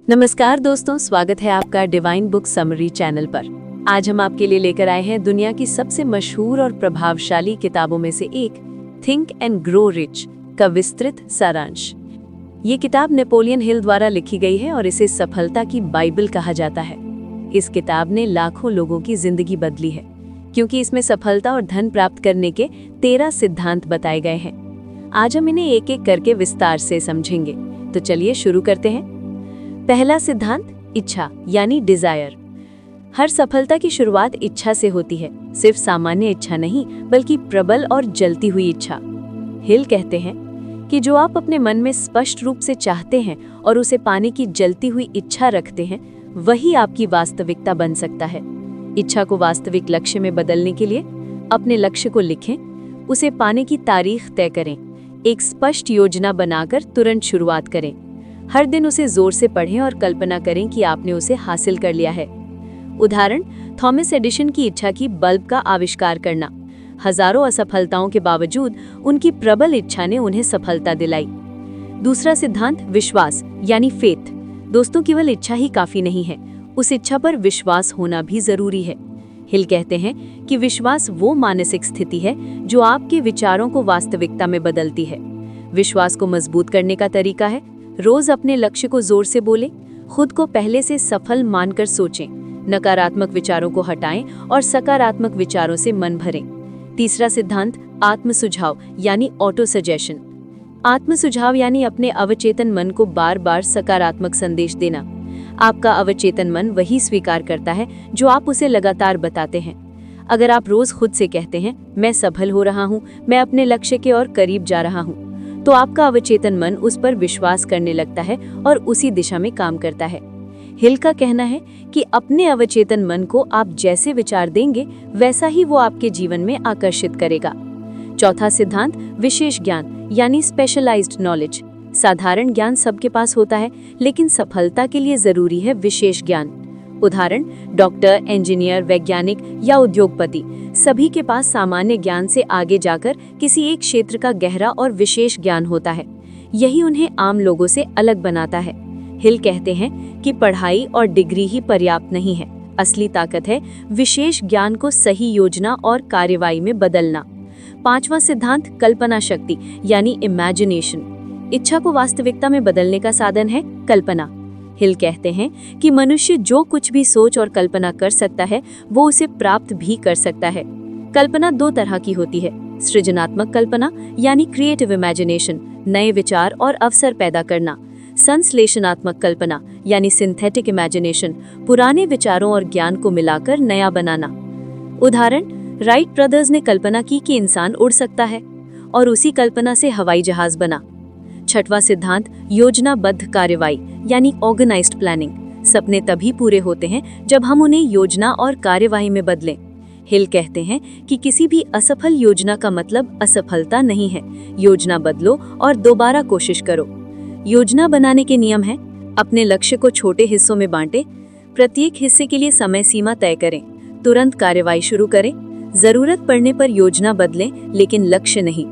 नमस्कार दोस्तों, स्वागत है आपका डिवाइन बुक समरी चैनल पर। आज हम आपके लिए लेकर आए हैं दुनिया की सबसे मशहूर और प्रभावशाली किताबों में से एक, थिंक एंड ग्रो रिच का विस्तृत सारांश। ये किताब नेपोलियन हिल द्वारा लिखी गई है और इसे सफलता की बाइबल कहा जाता है। इस किताब ने लाखों लोगों की जिंदगी बदली है, क्योंकि इसमें सफलता और धन प्राप्त करने के 13 सिद्धांत बताए गए हैं। आज हम इन्हें एक एक करके विस्तार से समझेंगे, तो चलिए शुरू करते हैं। पहला सिद्धांत, इच्छा यानी डिजायर। हर सफलता की शुरुआत इच्छा से होती है, सिर्फ सामान्य इच्छा नहीं बल्कि प्रबल और जलती हुई इच्छा। हिल कहते हैं कि जो आप अपने मन में स्पष्ट रूप से चाहते हैं और उसे पाने की जलती हुई इच्छा रखते हैं, वही आपकी वास्तविकता बन सकता है। इच्छा को वास्तविक लक्ष्य में बदलने के लिए अपने लक्ष्य को लिखें, उसे पाने की तारीख तय करें, एक स्पष्ट योजना बनाकर तुरंत शुरुआत करें। हर दिन उसे जोर से पढ़ें और कल्पना करें कि आपने उसे हासिल कर लिया है। उदाहरण, थॉमस एडिसन की इच्छा की बल्ब का आविष्कार करना। हजारों असफलताओं के बावजूद उनकी प्रबल इच्छा ने उन्हें सफलता दिलाई। दूसरा सिद्धांत, विश्वास यानी फेथ। दोस्तों, केवल इच्छा ही काफी नहीं है, उस इच्छा पर विश्वास होना भी जरूरी है। हिल कहते हैं कि विश्वास वो मानसिक स्थिति है जो आपके विचारों को वास्तविकता में बदलती है। विश्वास को मजबूत करने का तरीका है, रोज अपने लक्ष्य को जोर से बोलें, खुद को पहले से सफल मानकर सोचें, नकारात्मक विचारों को हटाएं और सकारात्मक विचारों से मन भरें। तीसरा सिद्धांत, आत्म सुझाव यानी ऑटो सजेशन। आत्म सुझाव यानी अपने अवचेतन मन को बार बार सकारात्मक संदेश देना। आपका अवचेतन मन वही स्वीकार करता है जो आप उसे लगातार बताते हैं। अगर आप रोज खुद से कहते हैं, मैं सफल हो रहा हूँ, मैं अपने लक्ष्य के और करीब जा रहा हूँ, तो आपका अवचेतन मन उस पर विश्वास करने लगता है और उसी दिशा में काम करता है। हिल का कहना है कि अपने अवचेतन मन को आप जैसे विचार देंगे, वैसा ही वो आपके जीवन में आकर्षित करेगा। चौथा सिद्धांत, विशेष ज्ञान यानी स्पेशलाइज्ड नॉलेज। साधारण ज्ञान सबके पास होता है, लेकिन सफलता के लिए जरूरी है विशेष ज्ञान। उदाहरण, डॉक्टर, इंजीनियर, वैज्ञानिक या उद्योगपति, सभी के पास सामान्य ज्ञान से आगे जाकर किसी एक क्षेत्र का गहरा और विशेष ज्ञान होता है। यही उन्हें आम लोगों से अलग बनाता है। हिल कहते हैं कि पढ़ाई और डिग्री ही पर्याप्त नहीं है, असली ताकत है विशेष ज्ञान को सही योजना और कार्यवाही में बदलना। पांचवा सिद्धांत, कल्पना शक्ति यानी इमेजिनेशन। इच्छा को वास्तविकता में बदलने का साधन है कल्पना। हिल कहते हैं कि मनुष्य जो कुछ भी सोच और कल्पना कर सकता है, वो उसे प्राप्त भी कर सकता है। कल्पना दो तरह की होती है, सृजनात्मक कल्पना यानी क्रिएटिव इमेजिनेशन, नए विचार और अवसर पैदा करना। संश्लेषणात्मक कल्पना यानी सिंथेटिक इमेजिनेशन, पुराने विचारों और ज्ञान को मिलाकर नया बनाना। उदाहरण, राइट ब्रदर्स ने कल्पना की कि इंसान उड़ सकता है और उसी कल्पना से हवाई जहाज बना। छठवां सिद्धांत, योजनाबद्ध कार्यवाही यानी ऑर्गेनाइज्ड प्लानिंग। सपने तभी पूरे होते हैं जब हम उन्हें योजना और कार्यवाही में बदलें। हिल कहते हैं कि किसी भी असफल योजना का मतलब असफलता नहीं है। योजना बदलो और दोबारा कोशिश करो। योजना बनाने के नियम हैं, अपने लक्ष्य को छोटे हिस्सों में बांटें, प्रत्येक हिस्से के लिए समय सीमा तय करें, तुरंत कार्यवाही शुरू करें, जरूरत पड़ने पर योजना बदलें लेकिन लक्ष्य नहीं।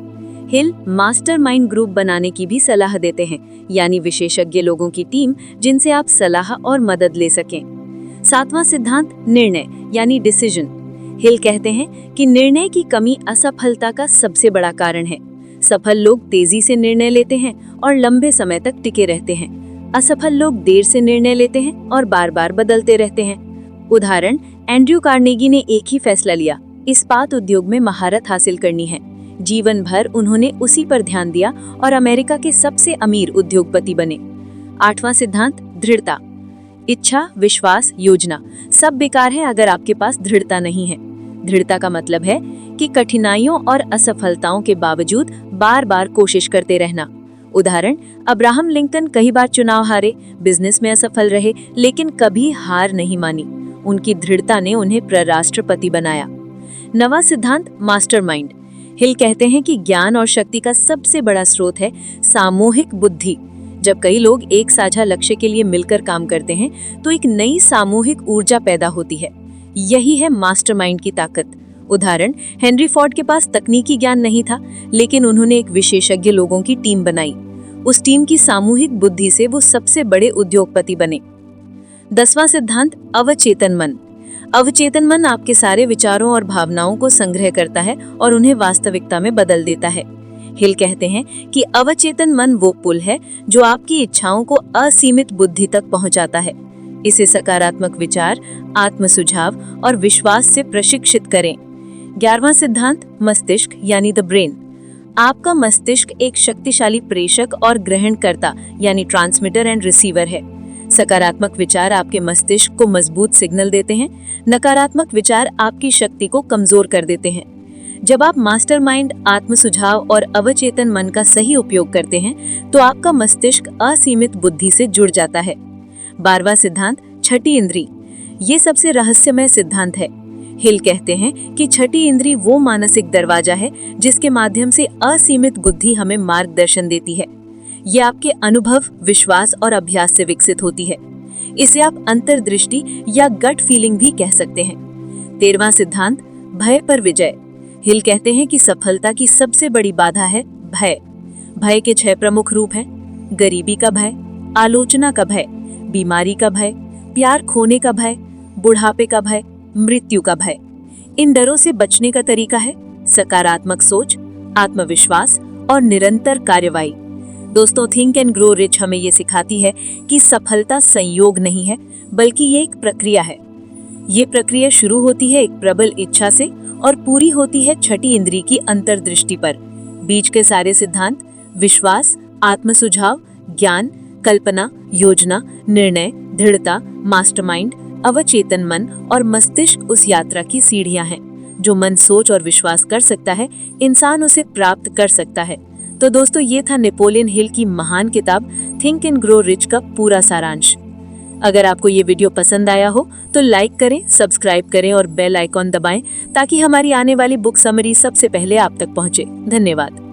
हिल मास्टरमाइंड ग्रुप बनाने की भी सलाह देते हैं, यानी विशेषज्ञ लोगों की टीम जिनसे आप सलाह और मदद ले सकें। सातवां सिद्धांत, निर्णय यानी डिसीजन। हिल कहते हैं कि निर्णय की कमी असफलता का सबसे बड़ा कारण है। सफल लोग तेजी से निर्णय लेते हैं और लंबे समय तक टिके रहते हैं। असफल लोग देर से निर्णय लेते हैं और बार बार बदलते रहते हैं। उदाहरण, एंड्रयू कार्नेगी ने एक ही फैसला लिया, इस्पात उद्योग में महारत हासिल करनी है। जीवन भर उन्होंने उसी पर ध्यान दिया और अमेरिका के सबसे अमीर उद्योगपति बने। आठवां सिद्धांत, दृढ़ता। इच्छा, विश्वास, योजना सब बेकार है अगर आपके पास दृढ़ता नहीं है। दृढ़ता का मतलब है कि कठिनाइयों और असफलताओं के बावजूद बार बार कोशिश करते रहना। उदाहरण, अब्राहम लिंकन कई बार चुनाव हारे, बिजनेस में असफल रहे, लेकिन कभी हार नहीं मानी। उनकी दृढ़ता ने उन्हें प्रराष्ट्रपति बनाया। नवा सिद्धांत, मास्टरमाइंड। हिल कहते हैं कि ज्ञान और शक्ति का सबसे बड़ा स्रोत है सामूहिक बुद्धि। जब कई लोग एक साझा लक्ष्य के लिए मिलकर काम करते हैं, तो एक नई सामूहिक ऊर्जा पैदा होती है। यही है मास्टरमाइंड की ताकत। उदाहरण, हेनरी फोर्ड के पास तकनीकी ज्ञान नहीं था, लेकिन उन्होंने एक विशेषज्ञ लोगों की टीम बनाई। उस टीम की सामूहिक बुद्धि से वो सबसे बड़े उद्योगपति बने। 10वां सिद्धांत, अवचेतन मन। अवचेतन मन आपके सारे विचारों और भावनाओं को संग्रह करता है और उन्हें वास्तविकता में बदल देता है। हिल कहते हैं कि अवचेतन मन वो पुल है जो आपकी इच्छाओं को असीमित बुद्धि तक पहुंचाता है। इसे सकारात्मक विचार, आत्म सुझाव और विश्वास से प्रशिक्षित करें। 11वां सिद्धांत, मस्तिष्क यानी द ब्रेन। आपका मस्तिष्क एक शक्तिशाली प्रेषक और ग्रहणकर्ता यानी ट्रांसमीटर एंड रिसीवर है। सकारात्मक विचार आपके मस्तिष्क को मजबूत सिग्नल देते हैं, नकारात्मक विचार आपकी शक्ति को कमजोर कर देते हैं। जब आप मास्टरमाइंड, आत्म सुझाव और अवचेतन मन का सही उपयोग करते हैं तो आपका मस्तिष्क असीमित बुद्धि से जुड़ जाता है। 12वां सिद्धांत, छठी इंद्री। ये सबसे रहस्यमय सिद्धांत है। हिल कहते हैं कि छठी इंद्री वो मानसिक दरवाजा है जिसके माध्यम से असीमित बुद्धि हमें मार्गदर्शन देती है। ये आपके अनुभव, विश्वास और अभ्यास से विकसित होती है। इसे आप अंतर्दृष्टि या गट फीलिंग भी कह सकते हैं। 13वां सिद्धांत, भय पर विजय। हिल कहते हैं कि सफलता की सबसे बड़ी बाधा है भय। भय के 6 प्रमुख रूप हैं: गरीबी का भय, आलोचना का भय, बीमारी का भय, प्यार खोने का भय, बुढ़ापे का भय, मृत्यु का भय। इन डरों से बचने का तरीका है सकारात्मक सोच, आत्मविश्वास और निरंतर कार्यवाही। दोस्तों, थिंक एंड ग्रो रिच हमें ये सिखाती है कि सफलता संयोग नहीं है, बल्कि ये एक प्रक्रिया है। ये प्रक्रिया शुरू होती है एक प्रबल इच्छा से और पूरी होती है छठी इंद्री की अंतर्दृष्टि पर। बीच के सारे सिद्धांत विश्वास, आत्म सुझाव, ज्ञान, कल्पना, योजना, निर्णय, दृढ़ता, मास्टरमाइंड, अवचेतन मन और मस्तिष्क उस यात्रा की सीढ़ियां हैं। जो मन सोच और विश्वास कर सकता है, इंसान उसे प्राप्त कर सकता है। तो दोस्तों, ये था नेपोलियन हिल की महान किताब थिंक एंड ग्रो रिच का पूरा सारांश। अगर आपको ये वीडियो पसंद आया हो तो लाइक करें, सब्सक्राइब करें और बेल आइकॉन दबाएं ताकि हमारी आने वाली बुक समरी सबसे पहले आप तक पहुंचे। धन्यवाद।